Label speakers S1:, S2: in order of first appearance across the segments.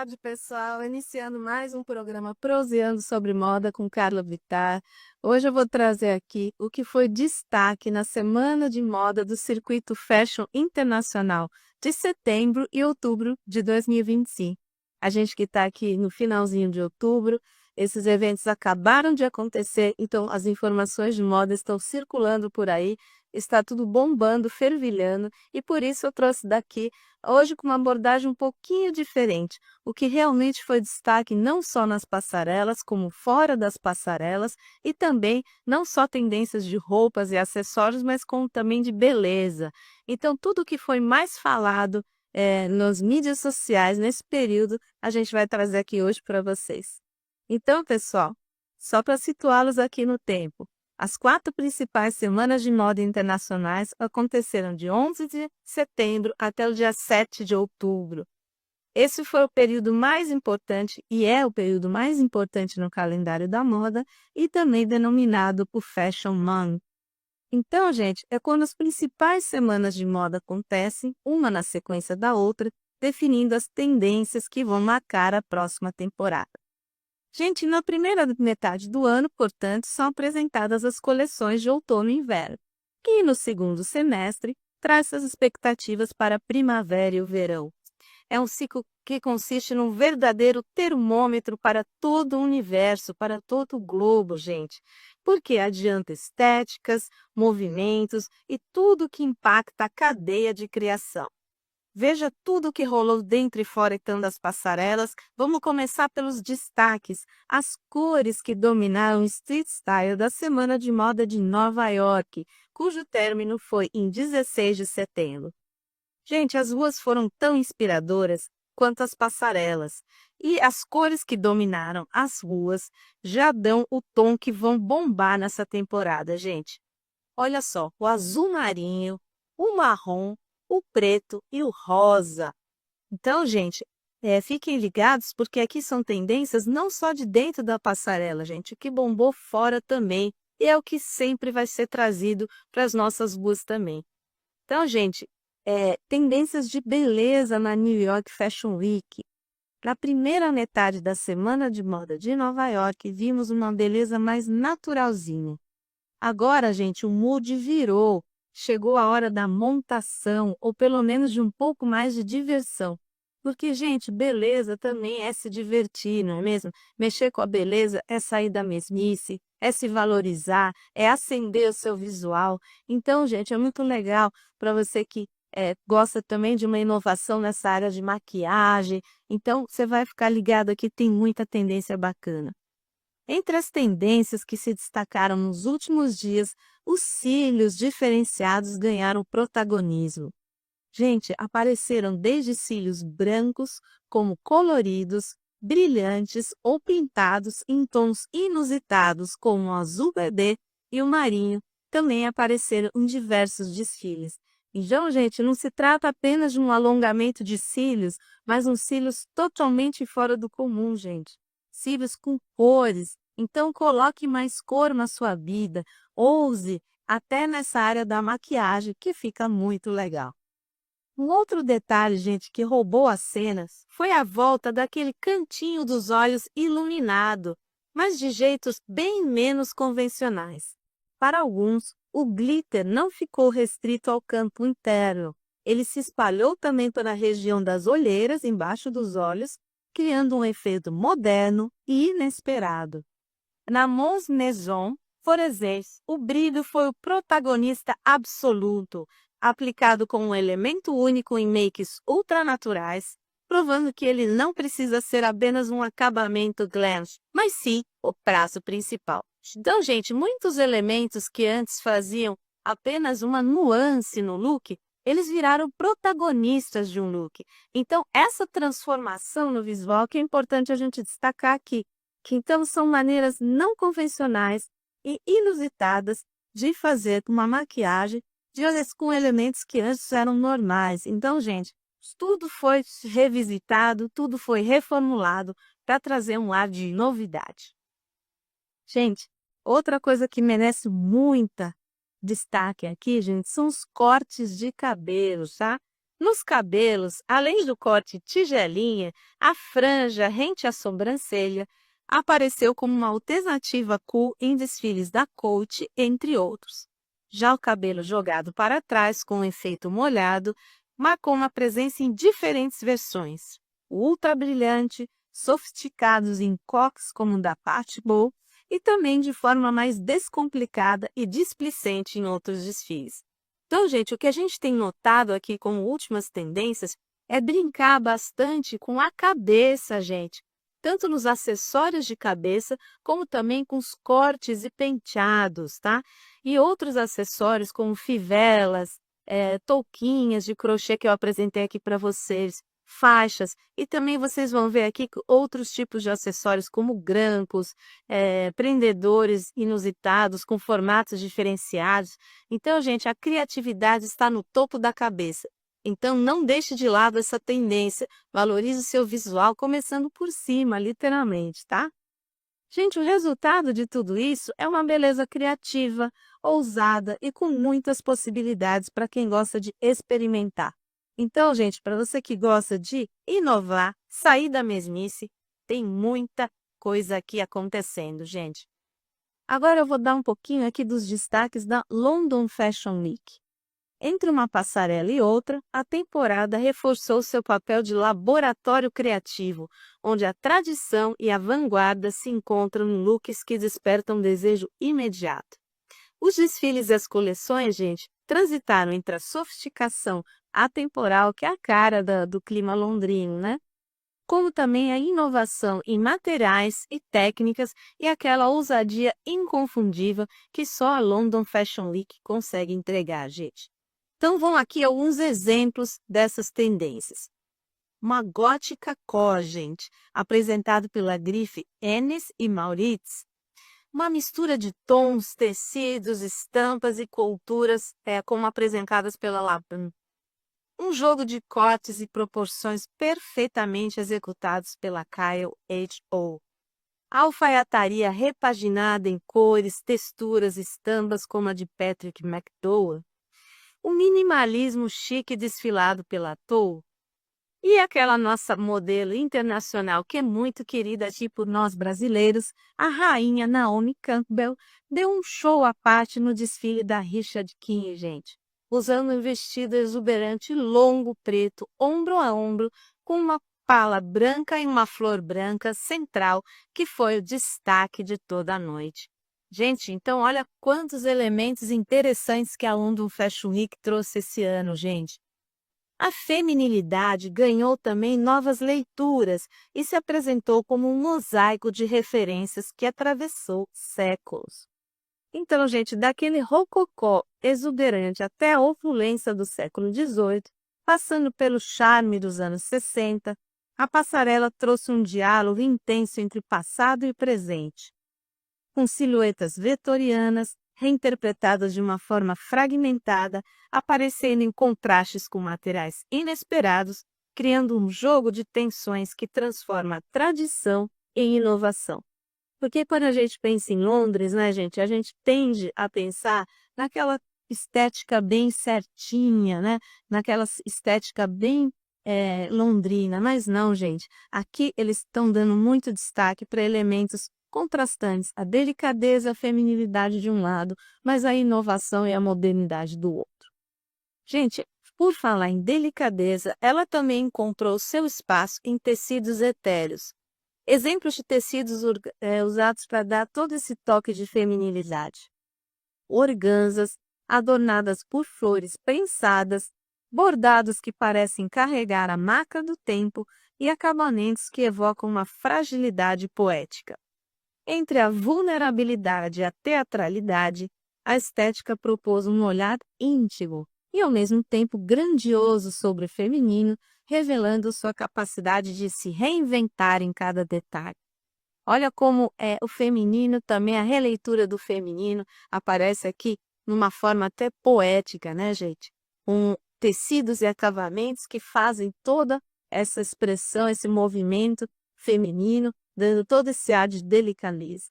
S1: tarde, pessoal. Iniciando mais um programa Proseando sobre Moda com Carla Vittar. Hoje eu vou trazer aqui o que foi destaque na Semana de Moda do Circuito Fashion Internacional de setembro e outubro de 2025. A gente que está aqui no finalzinho de outubro, esses eventos acabaram de acontecer, então as informações de moda estão circulando por aí, está tudo bombando, fervilhando, e por isso eu trouxe daqui hoje com uma abordagem um pouquinho diferente, o que realmente foi destaque não só nas passarelas, como fora das passarelas, e também não só tendências de roupas e acessórios, mas como também de beleza. Então, tudo que foi mais falado nas mídias sociais nesse período, a gente vai trazer aqui hoje para vocês. Então, pessoal, só para situá-los aqui no tempo, as 4 principais semanas de moda internacionais aconteceram de 11 de setembro até o dia 7 de outubro. Esse foi o período mais importante e é o período mais importante no calendário da moda e também denominado por Fashion Month. Então, gente, é quando as principais semanas de moda acontecem, uma na sequência da outra, definindo as tendências que vão marcar a próxima temporada. Gente, na primeira metade do ano, portanto, são apresentadas as coleções de outono e inverno, que no segundo semestre traz as expectativas para a primavera e o verão. É um ciclo que consiste num verdadeiro termômetro para todo o universo, para todo o globo, gente, porque adianta estéticas, movimentos e tudo que impacta a cadeia de criação. Veja tudo o que rolou dentro e fora então das passarelas. Vamos começar pelos destaques, as cores que dominaram o street style da Semana de Moda de Nova York, cujo término foi em 16 de setembro. Gente, as ruas foram tão inspiradoras quanto as passarelas, e as cores que dominaram as ruas já dão o tom que vão bombar nessa temporada, gente. Olha só, o azul marinho, o marrom, o preto e o rosa. Então, gente, fiquem ligados porque aqui são tendências não só de dentro da passarela, gente, o que bombou fora também, e é o que sempre vai ser trazido para as nossas ruas também. Então, gente, tendências de beleza na New York Fashion Week. Na primeira metade da Semana de Moda de Nova York, vimos uma beleza mais naturalzinha. Agora, gente, o mood virou. Chegou a hora da montação, ou pelo menos de um pouco mais de diversão. Porque, gente, beleza também é se divertir, não é mesmo? Mexer com a beleza é sair da mesmice, é se valorizar, é acender o seu visual. Então, gente, é muito legal para você que gosta também de uma inovação nessa área de maquiagem. Então, você vai ficar ligado aqui, tem muita tendência bacana. Entre as tendências que se destacaram nos últimos dias, os cílios diferenciados ganharam protagonismo. Gente, apareceram desde cílios brancos, como coloridos, brilhantes ou pintados em tons inusitados, como o azul bebê e o marinho, também apareceram em diversos desfiles. Então, gente, não se trata apenas de um alongamento de cílios, mas uns cílios totalmente fora do comum, gente. Cílios com cores. Então, coloque mais cor na sua vida, ouse até nessa área da maquiagem, que fica muito legal. Um outro detalhe, gente, que roubou as cenas foi a volta daquele cantinho dos olhos iluminado, mas de jeitos bem menos convencionais. Para alguns, o glitter não ficou restrito ao campo interno. Ele se espalhou também para a região das olheiras, embaixo dos olhos, criando um efeito moderno e inesperado. Na Mons Maison, por exemplo, o brilho foi o protagonista absoluto, aplicado como um elemento único em makes ultranaturais, provando que ele não precisa ser apenas um acabamento glam, mas sim o prato principal. Então, gente, muitos elementos que antes faziam apenas uma nuance no look, eles viraram protagonistas de um look. Então, essa transformação no visual que é importante a gente destacar aqui, que então são maneiras não convencionais e inusitadas de fazer uma maquiagem com elementos que antes eram normais. Então, gente, tudo foi revisitado, tudo foi reformulado para trazer um ar de novidade. Gente, outra coisa que merece muita destaque aqui, gente, são os cortes de cabelo, tá? Nos cabelos, além do corte tigelinha, a franja rente à sobrancelha apareceu como uma alternativa cool em desfiles da Coach, entre outros. Já o cabelo jogado para trás com um efeito molhado marcou uma presença em diferentes versões. Ultra brilhante, sofisticados em coques como o da Patty Bow e também de forma mais descomplicada e displicente em outros desfiles. Então, gente, o que a gente tem notado aqui como últimas tendências é brincar bastante com a cabeça, gente. Tanto nos acessórios de cabeça, como também com os cortes e penteados, tá? E outros acessórios como fivelas, touquinhas de crochê que eu apresentei aqui para vocês, faixas. E também vocês vão ver aqui outros tipos de acessórios como grampos, prendedores inusitados com formatos diferenciados. Então, gente, a criatividade está no topo da cabeça. Então, não deixe de lado essa tendência, valorize o seu visual, começando por cima, literalmente, tá? Gente, o resultado de tudo isso é uma beleza criativa, ousada e com muitas possibilidades para quem gosta de experimentar. Então, gente, para você que gosta de inovar, sair da mesmice, tem muita coisa aqui acontecendo, gente. Agora eu vou dar um pouquinho aqui dos destaques da London Fashion Week. Entre uma passarela e outra, a temporada reforçou seu papel de laboratório criativo, onde a tradição e a vanguarda se encontram em looks que despertam desejo imediato. Os desfiles e as coleções, gente, transitaram entre a sofisticação atemporal, que é a cara do clima londrino, né? Como também a inovação em materiais e técnicas e aquela ousadia inconfundível que só a London Fashion Week consegue entregar, gente. Então, vão aqui alguns exemplos dessas tendências. Uma gótica core, gente, apresentado pela grife Ennis e Mauritz. Uma mistura de tons, tecidos, estampas e culturas, como apresentadas pela Laban. Um jogo de cortes e proporções perfeitamente executados pela Kyle H.O. A alfaiataria repaginada em cores, texturas e estampas como a de Patrick McDowell. O minimalismo chique desfilado pela Tou e aquela nossa modelo internacional que é muito querida aqui por nós brasileiros, a rainha Naomi Campbell, deu um show à parte no desfile da Richard King, gente, usando um vestido exuberante longo preto, ombro a ombro, com uma pala branca e uma flor branca central, que foi o destaque de toda a noite. Gente, então olha quantos elementos interessantes que a London Fashion Week trouxe esse ano, gente. A feminilidade ganhou também novas leituras e se apresentou como um mosaico de referências que atravessou séculos. Então, gente, daquele rococó exuberante até a opulência do século XVIII, passando pelo charme dos anos 60, a passarela trouxe um diálogo intenso entre passado e presente, com silhuetas vetorianas, reinterpretadas de uma forma fragmentada, aparecendo em contrastes com materiais inesperados, criando um jogo de tensões que transforma a tradição em inovação. Porque quando a gente pensa em Londres, né, gente, a gente tende a pensar naquela estética bem certinha, né, naquela estética bem londrina, mas não, gente. Aqui eles estão dando muito destaque para elementos contrastantes, a delicadeza e a feminilidade de um lado, mas a inovação e a modernidade do outro. Gente, por falar em delicadeza, ela também encontrou seu espaço em tecidos etéreos. Exemplos de tecidos usados para dar todo esse toque de feminilidade. Organzas, adornadas por flores prensadas, bordados que parecem carregar a marca do tempo e acabamentos que evocam uma fragilidade poética. Entre a vulnerabilidade e a teatralidade, a estética propôs um olhar íntimo e, ao mesmo tempo, grandioso sobre o feminino, revelando sua capacidade de se reinventar em cada detalhe. Olha como o feminino, também a releitura do feminino, aparece aqui numa forma até poética, né, gente? Com tecidos e acabamentos que fazem toda essa expressão, esse movimento feminino, dando todo esse ar de delicadeza.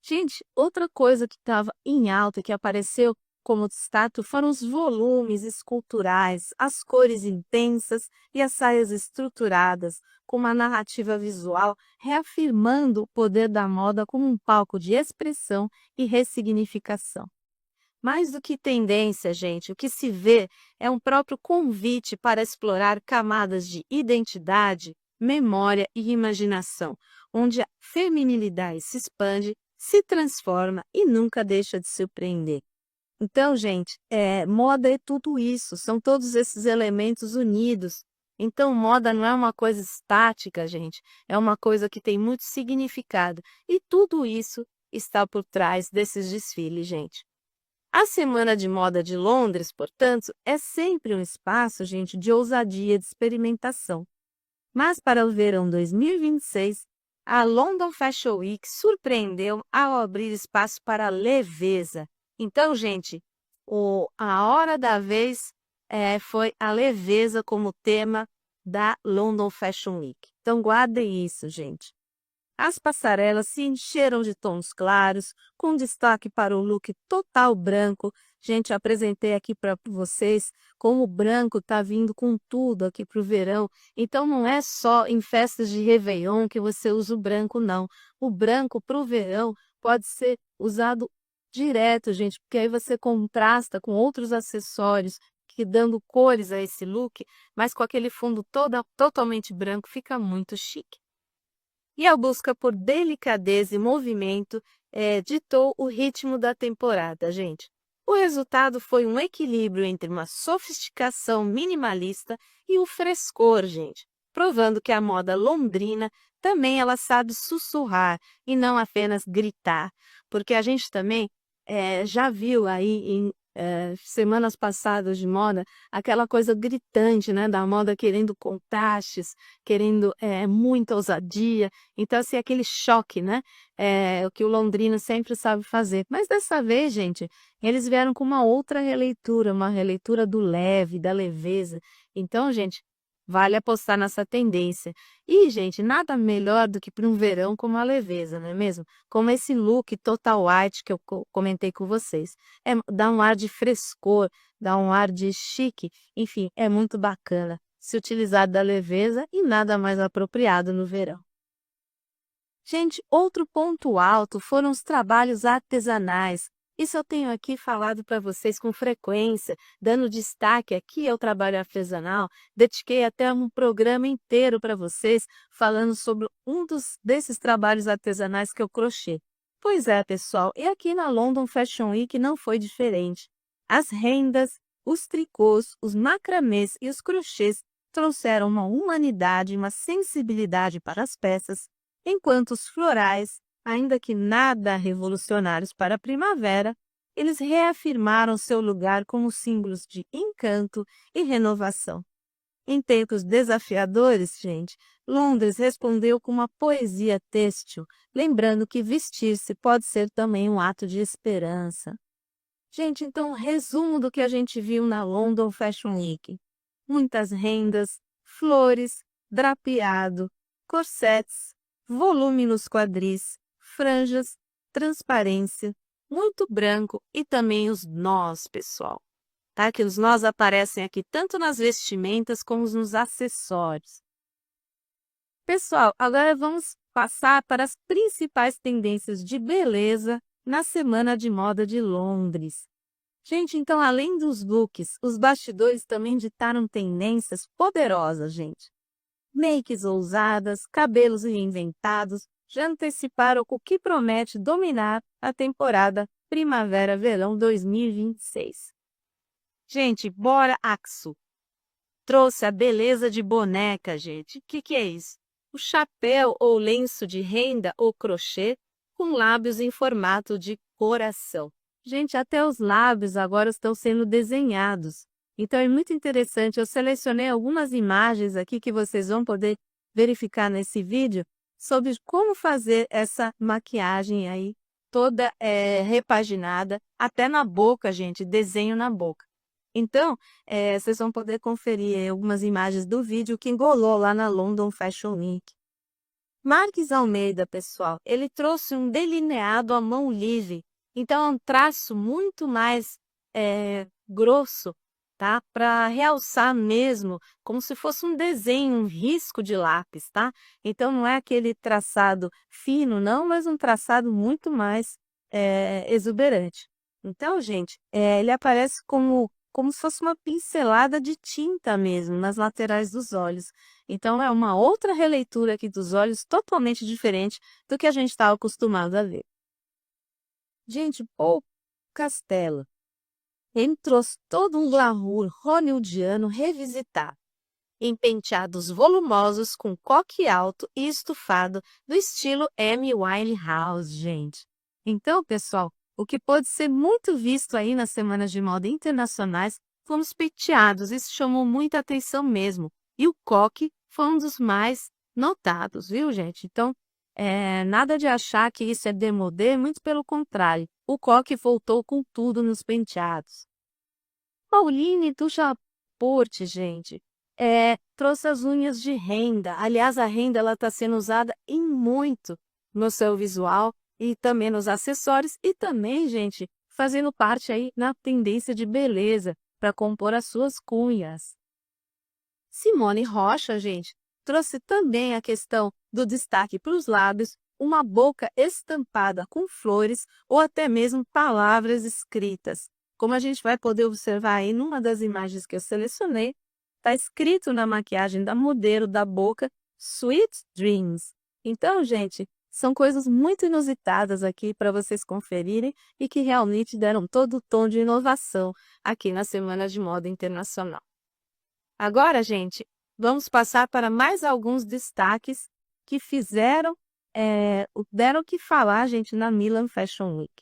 S1: Gente, outra coisa que estava em alta, que apareceu como destaque foram os volumes esculturais, as cores intensas e as saias estruturadas, com uma narrativa visual reafirmando o poder da moda como um palco de expressão e ressignificação. Mais do que tendência, gente, o que se vê é um próprio convite para explorar camadas de identidade, memória e imaginação, onde a feminilidade se expande, se transforma e nunca deixa de surpreender. Então, gente, moda é tudo isso, são todos esses elementos unidos. Então, moda não é uma coisa estática, gente, é uma coisa que tem muito significado. E tudo isso está por trás desses desfiles, gente. A Semana de Moda de Londres, portanto, é sempre um espaço, gente, de ousadia, de experimentação. Mas para o verão 2026, a London Fashion Week surpreendeu ao abrir espaço para a leveza. Então, gente, a hora da vez foi a leveza como tema da London Fashion Week. Então, guardem isso, gente. As passarelas se encheram de tons claros, com destaque para o look total branco. Gente, apresentei aqui para vocês como o branco está vindo com tudo aqui para o verão. Então, não é só em festas de Réveillon que você usa o branco, não. O branco para o verão pode ser usado direto, gente, porque aí você contrasta com outros acessórios, que dando cores a esse look, mas com aquele fundo totalmente branco fica muito chique. E a busca por delicadeza e movimento ditou o ritmo da temporada, gente. O resultado foi um equilíbrio entre uma sofisticação minimalista e o frescor, gente, provando que a moda londrina também ela sabe sussurrar e não apenas gritar, porque a gente também já viu aí em semanas passadas de moda, aquela coisa gritante, né, da moda querendo contrastes, querendo muita ousadia. Então, assim, aquele choque, né, o que o londrino sempre sabe fazer. Mas dessa vez, gente, eles vieram com uma outra releitura, uma releitura do leve, da leveza. Então, gente, vale apostar nessa tendência. E, gente, nada melhor do que para um verão como a leveza, não é mesmo? Como esse look total white que eu comentei com vocês. Dá um ar de frescor, dá um ar de chique, enfim, é muito bacana se utilizar da leveza e nada mais apropriado no verão. Gente, outro ponto alto foram os trabalhos artesanais. Isso eu tenho aqui falado para vocês com frequência, dando destaque aqui ao trabalho artesanal. Dediquei até um programa inteiro para vocês, falando sobre desses trabalhos artesanais que eu crochê. Pois é, pessoal, e aqui na London Fashion Week não foi diferente. As rendas, os tricôs, os macramês e os crochês trouxeram uma humanidade e uma sensibilidade para as peças, enquanto os florais, ainda que nada revolucionários para a primavera, eles reafirmaram seu lugar como símbolos de encanto e renovação. Em tempos desafiadores, gente, Londres respondeu com uma poesia têxtil, lembrando que vestir-se pode ser também um ato de esperança. Gente, então, resumo do que a gente viu na London Fashion Week. Muitas rendas, flores, drapeado, corsetes, volume nos quadris, franjas, transparência, muito branco e também os nós, pessoal. Tá? Que os nós aparecem aqui tanto nas vestimentas como nos acessórios. Pessoal, agora vamos passar para as principais tendências de beleza na Semana de Moda de Londres. Gente, então, além dos looks, os bastidores também ditaram tendências poderosas, gente. Makes ousadas, cabelos reinventados, já anteciparam o que promete dominar a temporada Primavera-Verão 2026. Gente, Bora Axo trouxe a beleza de boneca, gente. O que é isso? O chapéu ou lenço de renda ou crochê com lábios em formato de coração. Gente, até os lábios agora estão sendo desenhados. Então é muito interessante. Eu selecionei algumas imagens aqui que vocês vão poder verificar nesse vídeo sobre como fazer essa maquiagem aí toda repaginada, até na boca, gente, desenho na boca. Então, vocês vão poder conferir algumas imagens do vídeo que engolou lá na London Fashion Week. Marques Almeida, pessoal, ele trouxe um delineado à mão livre. Então, é um traço muito mais grosso, tá? Para realçar mesmo, como se fosse um desenho, um risco de lápis, tá? Então não é aquele traçado fino, não, mas um traçado muito mais exuberante. Então, gente, ele aparece como se fosse uma pincelada de tinta mesmo nas laterais dos olhos. Então é uma outra releitura aqui dos olhos, totalmente diferente do que a gente está acostumado a ver. Gente, Paul Castelo, ele trouxe todo um glamour hollywoodiano revisitado, em penteados volumosos com coque alto e estufado do estilo Amy Winehouse, gente. Então, pessoal, o que pode ser muito visto aí nas semanas de moda internacionais foram os penteados, isso chamou muita atenção mesmo. E o coque foi um dos mais notados, viu, gente? Então, nada de achar que isso é demodê, muito pelo contrário. O coque voltou com tudo nos penteados. Pauline do Japorte, gente, trouxe as unhas de renda. Aliás, a renda ela está sendo usada em muito no seu visual e também nos acessórios e também, gente, fazendo parte aí na tendência de beleza para compor as suas cunhas. Simone Rocha, gente, trouxe também a questão do destaque para os lábios, uma boca estampada com flores ou até mesmo palavras escritas. Como a gente vai poder observar aí numa das imagens que eu selecionei, está escrito na maquiagem da modelo da boca Sweet Dreams. Então, gente, são coisas muito inusitadas aqui para vocês conferirem e que realmente deram todo o tom de inovação aqui na Semana de Moda Internacional. Agora, gente, vamos passar para mais alguns destaques que deram o que falar, gente, na Milan Fashion Week.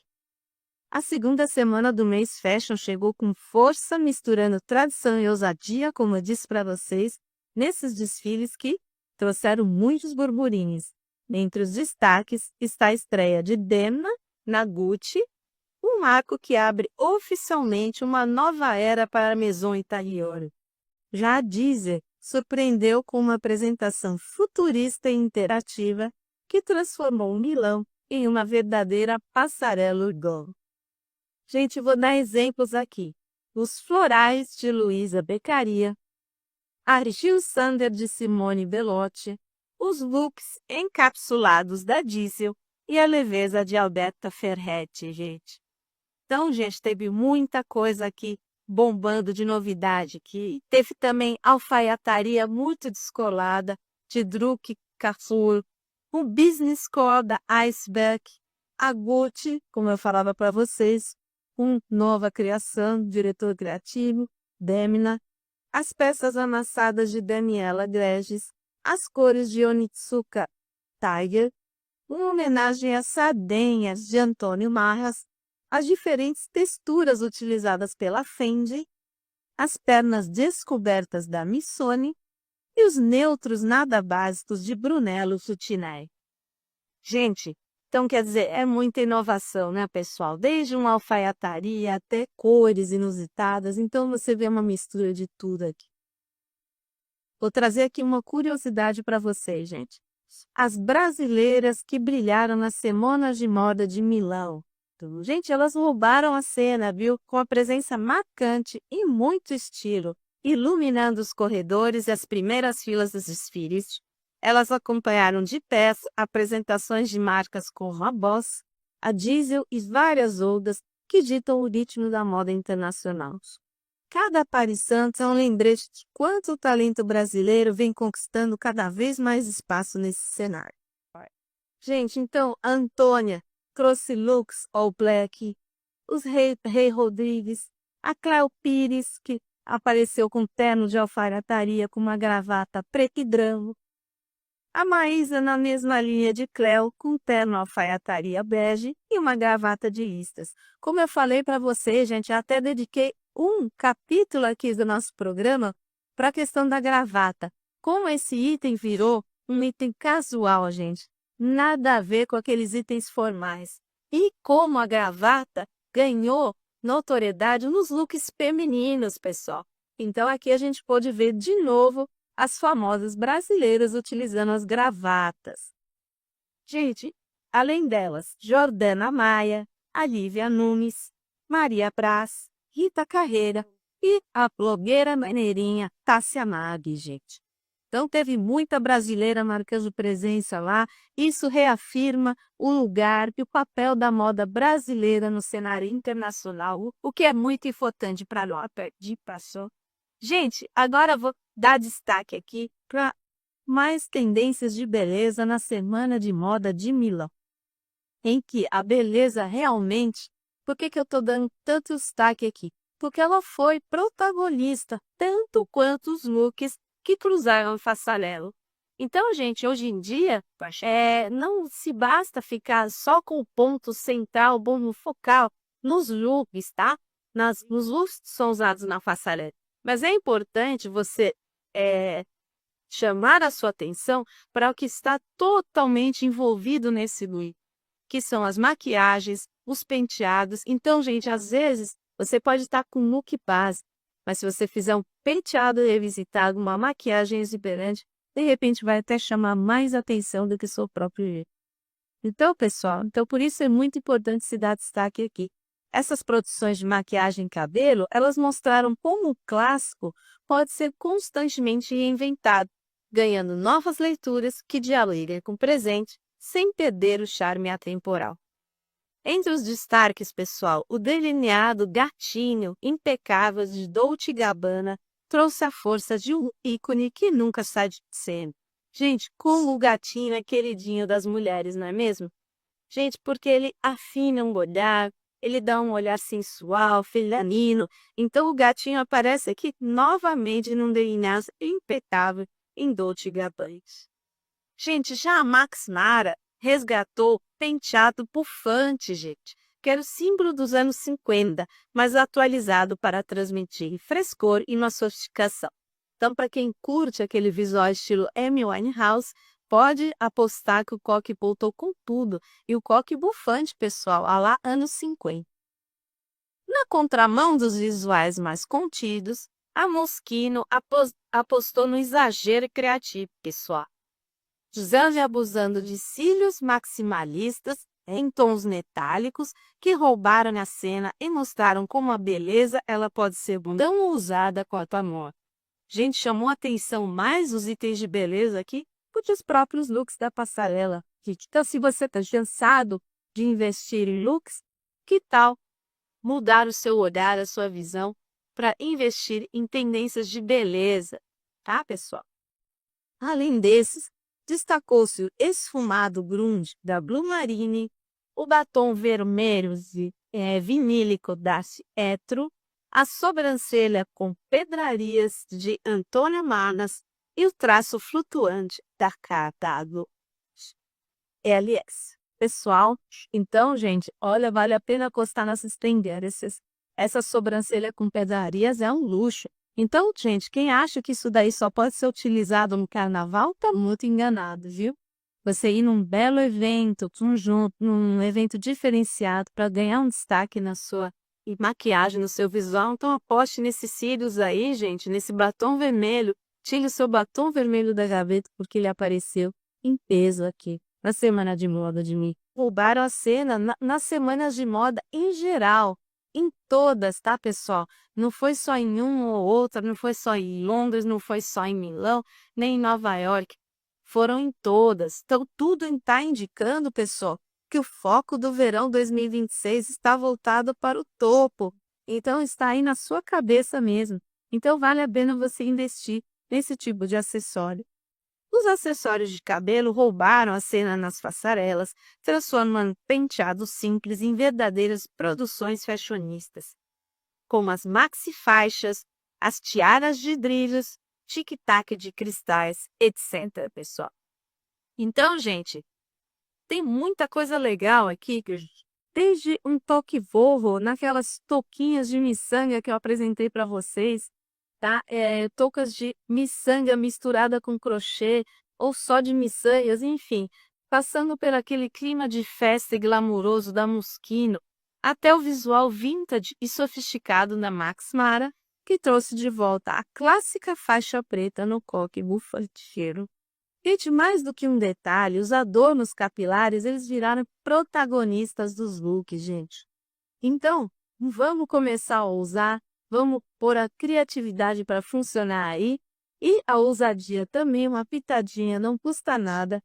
S1: A segunda semana do mês Fashion chegou com força, misturando tradição e ousadia, como eu disse para vocês, nesses desfiles que trouxeram muitos burburinhos. Entre os destaques está a estreia de Demna na Gucci, um marco que abre oficialmente uma nova era para a Maison Italiana. Já a Diesel surpreendeu com uma apresentação futurista e interativa que transformou Milão em uma verdadeira passarela urbana. Gente, vou dar exemplos aqui. Os florais de Luisa Beccaria, Argil Sander de Simone Bellotti, os looks encapsulados da Diesel e a leveza de Alberta Ferretti, gente. Então, gente, teve muita coisa aqui bombando de novidade, que teve também alfaiataria muito descolada de Druk Carrefour, o Business Core da Iceberg, a Gucci, como eu falava para vocês, com nova criação, diretor criativo, Demna, as peças amassadas de Daniela Greges, as cores de Onitsuka Tiger, uma homenagem às sardenhas de Antônio Marras, as diferentes texturas utilizadas pela Fendi, as pernas descobertas da Missoni e os neutros nada básicos de Brunello Cucinelli. Gente, então quer dizer, é muita inovação, né, pessoal? Desde uma alfaiataria até cores inusitadas, então você vê uma mistura de tudo aqui. Vou trazer aqui uma curiosidade para vocês, gente. As brasileiras que brilharam nas Semanas de Moda de Milão. Gente, elas roubaram a cena, viu? Com a presença marcante e muito estilo, iluminando os corredores e as primeiras filas dos desfiles. Elas acompanharam de perto apresentações de marcas como a Boss, a Diesel e várias outras que ditam o ritmo da moda internacional. Cada aparição é um lembrete de quanto o talento brasileiro vem conquistando cada vez mais espaço nesse cenário. Gente, então, a Antônia trouxe looks all black, os Rei Rodrigues, a Cléo Pires, que apareceu com terno de alfaiataria com uma gravata preta e branco, a Maísa na mesma linha de Cléo, com terno alfaiataria bege e uma gravata de listras. Como eu falei para vocês, gente, até dediquei um capítulo aqui do nosso programa para a questão da gravata. Como esse item virou um item casual, gente. Nada a ver com aqueles itens formais. E como a gravata ganhou notoriedade nos looks femininos, pessoal. Então aqui a gente pode ver de novo as famosas brasileiras utilizando as gravatas. Gente, além delas, Jordana Maia, Alívia Nunes, Maria Braz, Rita Carreira e a blogueira maneirinha Tássia Mag, gente. Então, teve muita brasileira marcando presença lá. Isso reafirma o lugar e o papel da moda brasileira no cenário internacional, o que é muito importante para nós. De passou. Gente, agora eu vou dar destaque aqui para mais tendências de beleza na Semana de Moda de Milão, em que a beleza realmente. Por que eu estou dando tanto destaque aqui? Porque ela foi protagonista, tanto quanto os looks que cruzaram o passarelo. Então, gente, hoje em dia, não se basta ficar só com o ponto central, o ponto focal, nos looks, tá? Nos looks que são usados na passarela. Mas é importante você chamar a sua atenção para o que está totalmente envolvido nesse look, que são as maquiagens, os penteados. Então, gente, às vezes você pode estar com um look base, mas se você fizer um penteado revisitado, uma maquiagem exuberante, de repente vai até chamar mais atenção do que seu próprio jeito. Então, pessoal, por isso é muito importante se dar destaque aqui. Essas produções de maquiagem e cabelo, elas mostraram como o clássico pode ser constantemente reinventado, ganhando novas leituras que dialoguem com o presente, sem perder o charme atemporal. Entre os destaques, pessoal, o delineado gatinho impecável de Dolce & Gabbana trouxe a força de um ícone que nunca sai de cena. Gente, como o gatinho é queridinho das mulheres, não é mesmo? Gente, porque ele afina um olhar, ele dá um olhar sensual, feminino. Então o gatinho aparece aqui novamente num delineado impecável em Dolce & Gabbana. Gente, já a Max Mara resgatou penteado bufante, gente, que era o símbolo dos anos 50, mas atualizado para transmitir frescor e uma sofisticação. Então, para quem curte aquele visual estilo Amy Winehouse, pode apostar que o coque voltou com tudo, e o coque bufante, pessoal, a lá anos 50. Na contramão dos visuais mais contidos, a Moschino apostou no exagero criativo, pessoal. Usando e abusando de cílios maximalistas em tons metálicos que roubaram a cena e mostraram como a beleza ela pode ser tão usada quanto a moda. Gente, chamou a atenção mais os itens de beleza aqui do que os próprios looks da passarela. Então, se você está cansado de investir em looks, que tal mudar o seu olhar, a sua visão, para investir em tendências de beleza, tá, pessoal? Além desses, destacou-se o esfumado grunge da Blue Marine, o batom vermelho vinílico da Etro, a sobrancelha com pedrarias de Antônia Manas e o traço flutuante da KW LS. Pessoal, então, gente, olha, vale a pena acostar nessas tendências. Essa sobrancelha com pedrarias é um luxo. Então, gente, quem acha que isso daí só pode ser utilizado no carnaval, tá muito enganado, viu? Você ir num belo evento, num evento diferenciado para ganhar um destaque na sua maquiagem, no seu visual, então aposte nesses cílios aí, gente, nesse batom vermelho. Tire o seu batom vermelho da gaveta porque ele apareceu em peso aqui na Semana de Moda de mim. Roubaram a cena nas semanas de moda em geral. Em todas, tá, pessoal? Não foi só em uma ou outra, não foi só em Londres, não foi só em Milão, nem em Nova York. Foram em todas. Então, tudo está indicando, pessoal, que o foco do verão 2026 está voltado para o topo. Então, está aí na sua cabeça mesmo. Então, vale a pena você investir nesse tipo de acessório. Os acessórios de cabelo roubaram a cena nas passarelas, transformando penteados simples em verdadeiras produções fashionistas, como as maxi-faixas, as tiaras de brilhos, tic-tac de cristais, etc., pessoal. Então, gente, tem muita coisa legal aqui, desde um toque Volvo, naquelas touquinhas de miçanga que eu apresentei para vocês, tá? Toucas de miçanga misturada com crochê, ou só de miçangas, enfim, passando por aquele clima de festa e glamuroso da Moschino, até o visual vintage e sofisticado da Max Mara, que trouxe de volta a clássica faixa preta no coque bufanteiro. Gente, mais do que um detalhe, os adornos capilares, eles viraram protagonistas dos looks, gente. Então, Vamos começar a ousar, vamos pôr a criatividade para funcionar aí, e a ousadia também, uma pitadinha, não custa nada.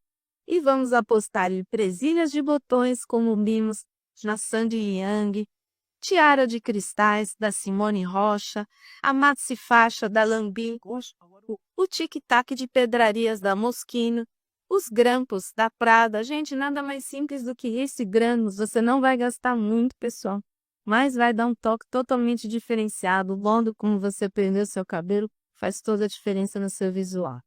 S1: E vamos apostar em presilhas de botões como mimos na Sandy Young, tiara de cristais da Simone Rocha, a maxi faixa da Lambin, o tic-tac de pedrarias da Moschino, os grampos da Prada. Gente, nada mais simples do que esse grampos, você não vai gastar muito, pessoal, mas vai dar um toque totalmente diferenciado. O modo como você prendeu seu cabelo faz toda a diferença no seu visual.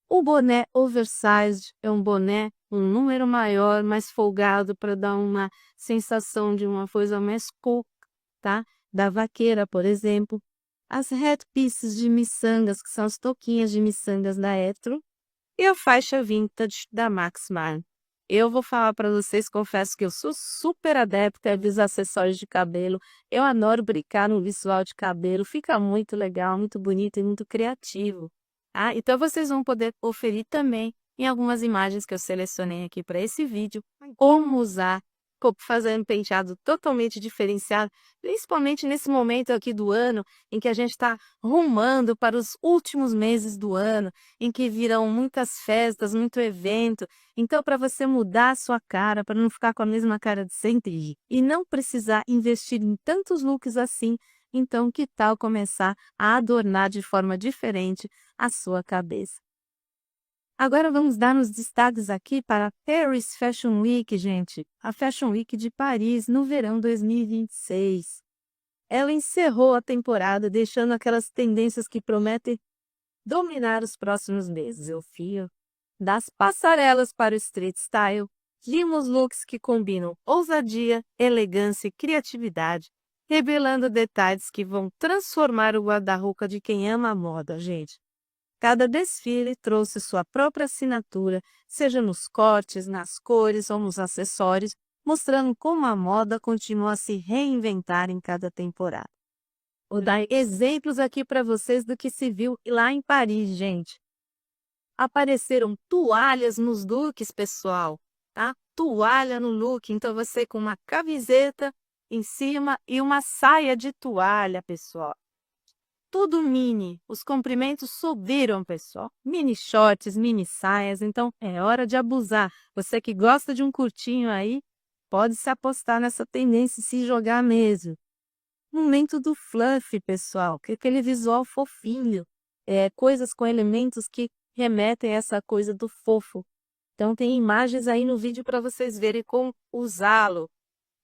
S1: O boné oversized é um boné um número maior, mais folgado, para dar uma sensação de uma coisa mais cool, tá? Da vaqueira, por exemplo. As headpieces de miçangas, que são as touquinhas de miçangas da Etro, e a faixa vintage da Max Mara. Eu vou falar para vocês, confesso que eu sou super adepta dos acessórios de cabelo. Eu adoro brincar no visual de cabelo, fica muito legal, muito bonito e muito criativo. Ah, então vocês vão poder conferir também em algumas imagens que eu selecionei aqui para esse vídeo, como usar, como fazer um penteado totalmente diferenciado, principalmente nesse momento aqui do ano, em que a gente está rumando para os últimos meses do ano, em que virão muitas festas, muito evento. Então, para você mudar a sua cara, para não ficar com a mesma cara de sempre e não precisar investir em tantos looks assim, então que tal começar a adornar de forma diferente a sua cabeça? Agora vamos dar os destaques aqui para a Paris Fashion Week, gente. A Fashion Week de Paris no verão 2026. Ela encerrou a temporada deixando aquelas tendências que prometem dominar os próximos meses. Eu fio das passarelas para o street style, vimos looks que combinam ousadia, elegância e criatividade, revelando detalhes que vão transformar o guarda-roupa de quem ama a moda, gente. Cada desfile trouxe sua própria assinatura, seja nos cortes, nas cores ou nos acessórios, mostrando como a moda continua a se reinventar em cada temporada. Vou dar exemplos aqui para vocês do que se viu lá em Paris, gente. Apareceram toalhas nos looks, pessoal, tá? Toalha no look, então você com uma camiseta em cima e uma saia de toalha, pessoal. Tudo mini, os comprimentos subiram, pessoal. Mini shorts, mini saias, então é hora de abusar. Você que gosta de um curtinho aí, pode se apostar nessa tendência e se jogar mesmo. Momento do fluff, pessoal, que é aquele visual fofinho. Coisas com elementos que remetem a essa coisa do fofo. Então tem imagens aí no vídeo para vocês verem como usá-lo.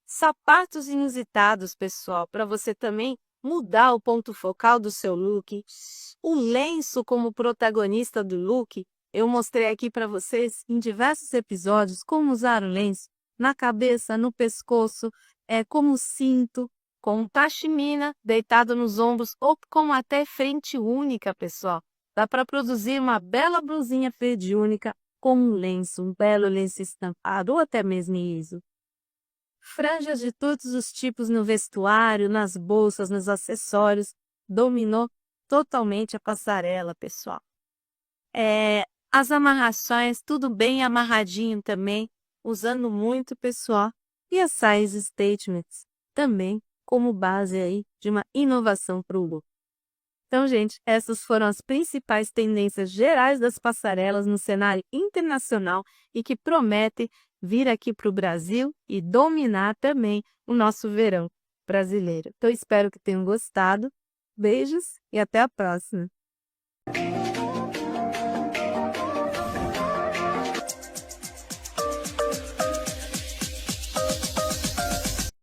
S1: Sapatos inusitados, pessoal, para você também mudar o ponto focal do seu look. O lenço como protagonista do look. Eu mostrei aqui para vocês em diversos episódios como usar o lenço na cabeça, no pescoço, como cinto, com pashmina deitado nos ombros ou com até frente única, pessoal. Dá para produzir uma bela blusinha verde única com um lenço, um belo lenço estampado ou até mesmo liso. Franjas de todos os tipos no vestuário, nas bolsas, nos acessórios, dominou totalmente a passarela, pessoal. As amarrações, tudo bem amarradinho também, usando muito, pessoal. E as size statements, também como base aí de uma inovação para o look. Então, gente, essas foram as principais tendências gerais das passarelas no cenário internacional e que prometem vir aqui para o Brasil e dominar também o nosso verão brasileiro. Então, espero que tenham gostado. Beijos e até a próxima!